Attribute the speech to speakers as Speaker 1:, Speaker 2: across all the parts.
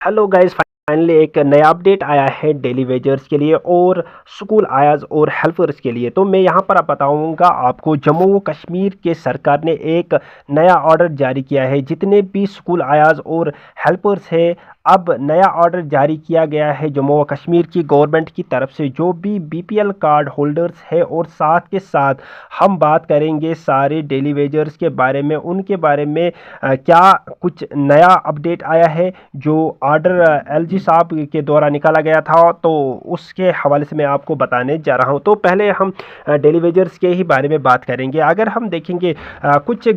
Speaker 1: Hello guys, finally एक नया update आया है डेली वेजर्स के लिए और स्कूल आयाज और हेल्पर्स के लिए। तो मैं यहाँ पर अब बताऊँगा आपको, जम्मू व कश्मीर के सरकार ने एक नया ऑर्डर जारी किया है। जितने भी स्कूल आयाज और हेल्पर्स हैं, अब नया ऑर्डर जारी किया गया है जम्मू व कश्मीर की गवर्नमेंट की तरफ से। जो भी बीपीएल कार्ड होल्डर्स है और साथ के साथ हम बात करेंगे सारे डेली वेजर्स के बारे में, उनके बारे में क्या कुछ नया अपडेट आया है जो ऑर्डर एलजी साहब के द्वारा निकाला गया था, तो उसके हवाले से मैं आपको बताने जा रहा हूं। तो पहले हम डेली वेजर्स के ही बारे में बात करेंगे। अगर हम देखेंगे कुछ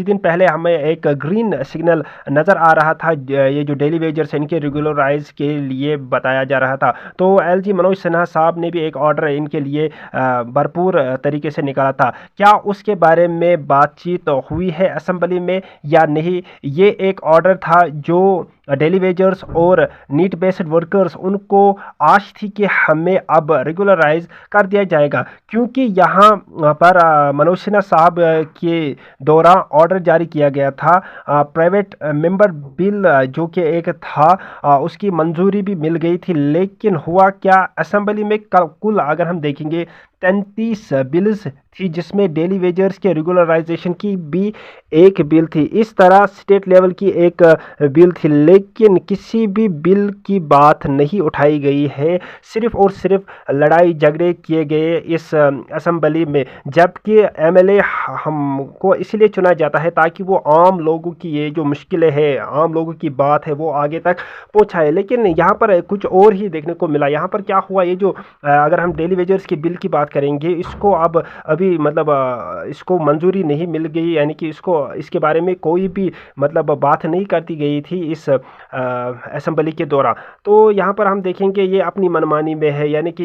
Speaker 1: दिन पहले हमें एक ग्रीन सिग्नल नज़र आ रहा था। ये जो डेली वेजर्स इनके रेगुलराइज के लिए बताया जा रहा था। तो एलजी मनोज सिन्हा साहब ने भी एक ऑर्डर इनके लिए भरपूर तरीके से निकाला था। क्या उसके बारे में बातचीत हुई है असेंबली में या नहीं? ये एक ऑर्डर था जो डेली वेजर्स और नीट बेस्ड वर्कर्स उनको आश थी कि हमें अब रेगुलराइज कर दिया जाएगा, क्योंकि यहाँ पर मनोज सिन्हा साहब के द्वारा ऑर्डर जारी किया गया था। प्राइवेट मेंबर बिल जो कि एक था, उसकी मंजूरी भी मिल गई थी। लेकिन हुआ क्या, असेंबली में कुल अगर हम देखेंगे 33 बिल्स थी, जिसमें डेली वेजर्स के रेगुलराइजेशन की भी एक बिल थी। इस तरह स्टेट लेवल की एक बिल थी, लेकिन किसी भी बिल की बात नहीं उठाई गई है। सिर्फ और सिर्फ लड़ाई झगड़े किए गए इस असेंबली में। जबकि एमएलए हमको इसलिए चुना जाता है ताकि वो आम लोगों की ये जो मुश्किलें हैं, आम लोगों की बात है, वो आगे तक पहुंचाए। लेकिन यहाँ पर कुछ और ही देखने को मिला। यहाँ पर क्या हुआ, ये जो अगर हम डेली वेजर्स के बिल की बात करेंगे, इसको अब अभी मतलब इसको मंजूरी नहीं मिल गई, यानी कि इसके बारे में कोई भी मतलब बात नहीं करती गई थी इस असेंबली के दौरान। तो यहाँ पर हम देखेंगे ये अपनी मनमानी में है, यानी कि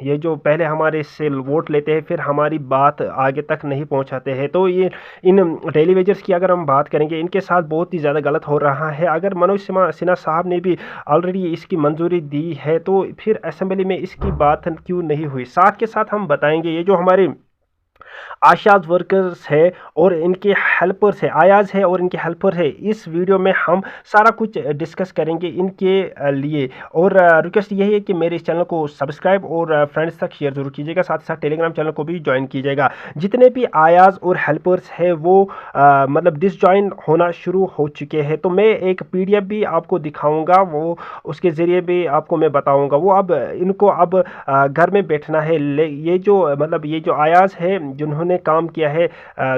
Speaker 1: ये जो पहले हमारे से वोट लेते हैं, फिर हमारी बात आगे तक नहीं पहुँचाते हैं। तो ये इन डेली वेजर्स की अगर हम बात करेंगे, इनके साथ बहुत ही ज़्यादा गलत हो रहा है। अगर मनोज सिन्हा साहब ने भी ऑलरेडी इसकी मंजूरी दी है, तो फिर असेंबली में इसकी बात क्यों नहीं हुई? साथ के साथ हम बताएंगे ये जो हमारे आशाज वर्कर्स है और इनके हेल्पर्स है, आयाज है और इनके हेल्पर है, इस वीडियो में हम सारा कुछ डिस्कस करेंगे इनके लिए। और रिक्वेस्ट यही है कि मेरे इस चैनल को सब्सक्राइब और फ्रेंड्स तक शेयर जरूर कीजिएगा, साथ ही साथ टेलीग्राम चैनल को भी ज्वाइन कीजिएगा। जितने भी आयाज और हेल्पर्स है वो मतलब डिसजॉइन होना शुरू हो चुके हैं। तो मैं एक पीडीएफ भी आपको दिखाऊंगा, वो उसके ज़रिए भी आपको मैं बताऊंगा। वो अब इनको अब घर में बैठना है। ये जो मतलब ये जो आयाज है जिन्होंने काम किया है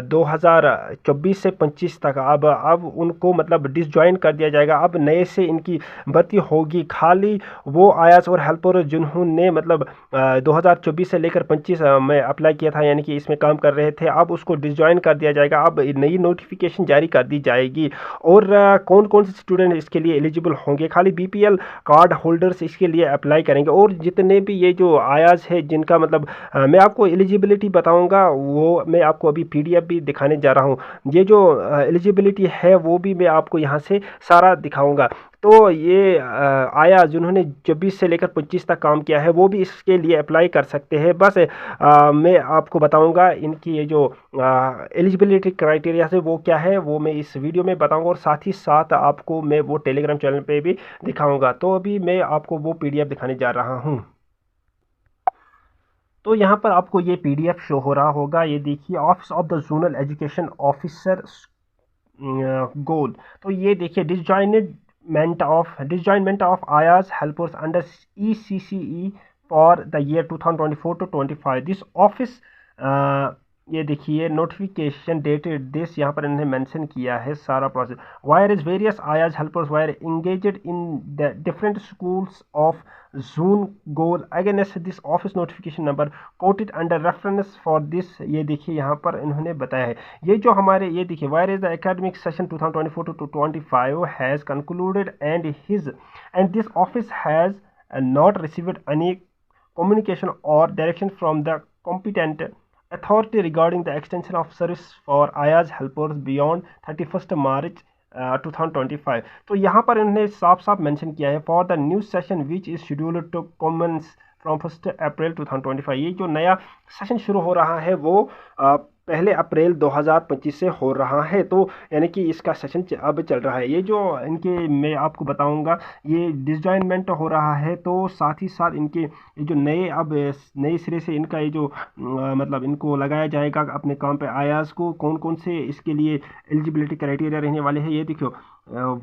Speaker 1: 2024 से 25 तक, अब उनको मतलब डिसजॉइन कर दिया जाएगा। अब नए से इनकी भर्ती होगी। खाली वो आयाज और हेल्पर जिन्होंने मतलब 2024 से लेकर 25 में अप्लाई किया था, यानी कि इसमें काम कर रहे थे, अब उसको डिसजॉइन कर दिया जाएगा। अब नई नोटिफिकेशन जारी कर दी जाएगी। और कौन कौन से स्टूडेंट इसके लिए एलिजिबल होंगे? खाली बीपीएल कार्ड होल्डर्स इसके लिए अप्लाई करेंगे। और जितने भी ये जो आयाज है जिनका मतलब मैं आपको एलिजिबिलिटी बताऊंगा, वो मैं आपको अभी पीडीएफ भी दिखाने जा रहा हूँ। ये जो एलिजिबिलिटी है वो भी मैं आपको यहाँ से सारा दिखाऊंगा। तो ये आया जिन्होंने 24 से लेकर 25 तक काम किया है, वो भी इसके लिए अप्लाई कर सकते हैं। बस मैं आपको बताऊंगा इनकी ये जो एलिजिबिलिटी क्राइटेरिया है वो क्या है, वो मैं इस वीडियो में बताऊंगा। और साथ ही साथ आपको मैं वो टेलीग्राम चैनल पे भी दिखाऊंगा। तो अभी मैं आपको वो पीडीएफ दिखाने जा रहा हूँ। तो यहाँ पर आपको ये पीडीएफ शो हो रहा होगा, ये देखिए, office of the zonal education officer Gool. तो ये देखिए, disjoinment of ayahs helpers under ECCE for the year 2024 to 25। This office, ये देखिए नोटिफिकेशन डेटेड दिस, यहाँ पर इन्होंने मेंशन किया है सारा process. Whereas various ayahs helpers were engaged in the different schools of zone Gool against this office notification number quoted under reference for this. ये देखिए यहाँ पर इन्होंने बताया है। ये जो हमारे ये देखिए, wire is the academic session 2024 to 25 has concluded and this office has not received any communication or direction from the competent authority regarding the extension of service for Ayaz helpers beyond 31st March 2025। तो यहाँ पर इन्होंने साफ साफ mention किया है, for the new session which is scheduled to commence from 1 April 2025। ये जो नया सेशन शुरू हो रहा है वो पहले अप्रैल 2025 से हो रहा है। तो यानी कि इसका सेशन अब चल रहा है। ये जो इनके मैं आपको बताऊंगा, ये डिसजॉइनमेंट हो रहा है, तो साथ ही साथ इनके ये जो नए अब नए सिरे से इनका ये जो मतलब इनको लगाया जाएगा अपने काम पे आयाज को, कौन कौन से इसके लिए एलिजिबिलिटी क्राइटेरिया रहने वाले हैं। ये देखियो,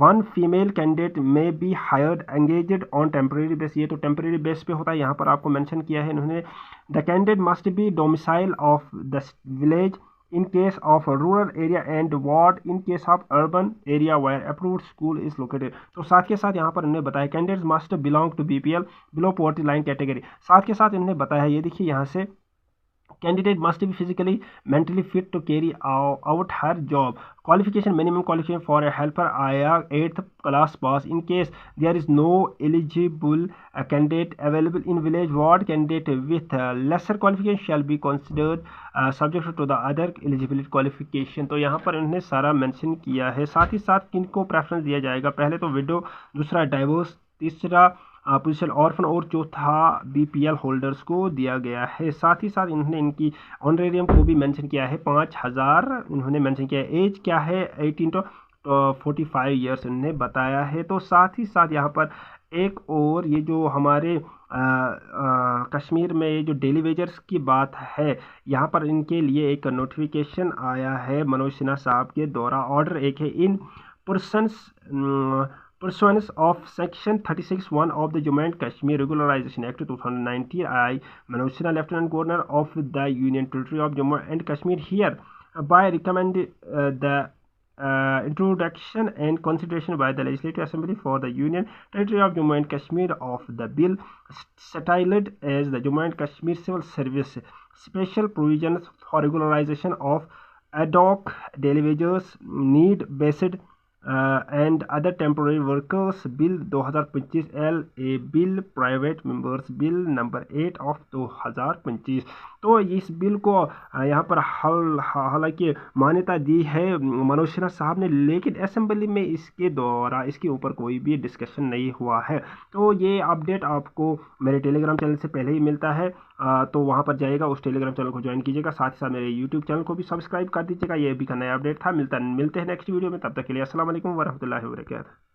Speaker 1: वन फीमेल कैंडिडेट में B hired engaged on temporary base. ये तो टेम्परेरी बेस पे होता है, यहाँ पर आपको मेंशन किया है इन्होंने। The candidate must be domicile of the village in case of a rural area and ward in case of urban area where approved school is located। तो साथ के साथ यहाँ पर इन्होंने बताया candidates must belong to BPL below poverty line category. साथ के साथ इन्होंने बताया, ये देखिए यहाँ से, candidate must be physically mentally fit to carry out her job qualification, minimum qualification for a helper aya 8th class pass। In case there is no eligible candidate available in village ward, candidate with lesser qualification shall be considered subject to the other eligibility qualification। तो यहाँ पर उन्होंने सारा mention किया है। साथ ही साथ किनको प्रेफरेंस दिया जाएगा, पहले तो विडो, दूसरा डाइवोर्स, तीसरा पोजिशन ऑर्फन और चौथा बीपीएल होल्डर्स को दिया गया है। साथ ही साथ इन्होंने इनकी ऑनरेरियम को भी मेंशन किया है 5000 इन्होंने मेंशन किया है। एज क्या है 18 to 45 ईयर्स इन्होंने बताया है। तो साथ ही साथ यहाँ पर एक और ये जो हमारे कश्मीर में ये जो डेली वेजर्स की बात है, यहाँ पर इनके लिए एक नोटिफिकेशन आया है मनोज सिन्हा साहब के द्वारा। ऑर्डर एक है, इन persons pursuance of Section 36(1) of the Jammu and Kashmir Regularization Act 2019, I, Manoj Sinha, Lieutenant Governor of the Union Territory of Jammu and Kashmir, hereby recommend the introduction and consideration by the Legislative Assembly for the Union Territory of Jammu and Kashmir of the bill styled as the Jammu and Kashmir Civil Service Special Provisions for Regularization of ad hoc daily wages, need-based and other temporary workers bill 2025 L A bill private members bill number 8 of 2025। तो इस bill को यहाँ पर हालांकि मान्यता दी है मनोज सिन्हा साहब ने, लेकिन असेंबली में इसके द्वारा इसके ऊपर कोई भी डिस्कशन नहीं हुआ है। तो ये अपडेट आपको मेरे टेलीग्राम चैनल से पहले ही मिलता है, तो वहाँ पर जाइएगा, उस टेलीग्राम चैनल को ज्वाइन कीजिएगा। साथ ही साथ मेरे यूट्यूब चैनल को भी सब्सक्राइब कर दीजिएगा। ये भी का नया अपडेट था। मिलते हैं नेक्स्ट वीडियो में, तब तक के लिए अस्सलाम वालेकुम वरहमतुल्लाहि वबरकातुहू।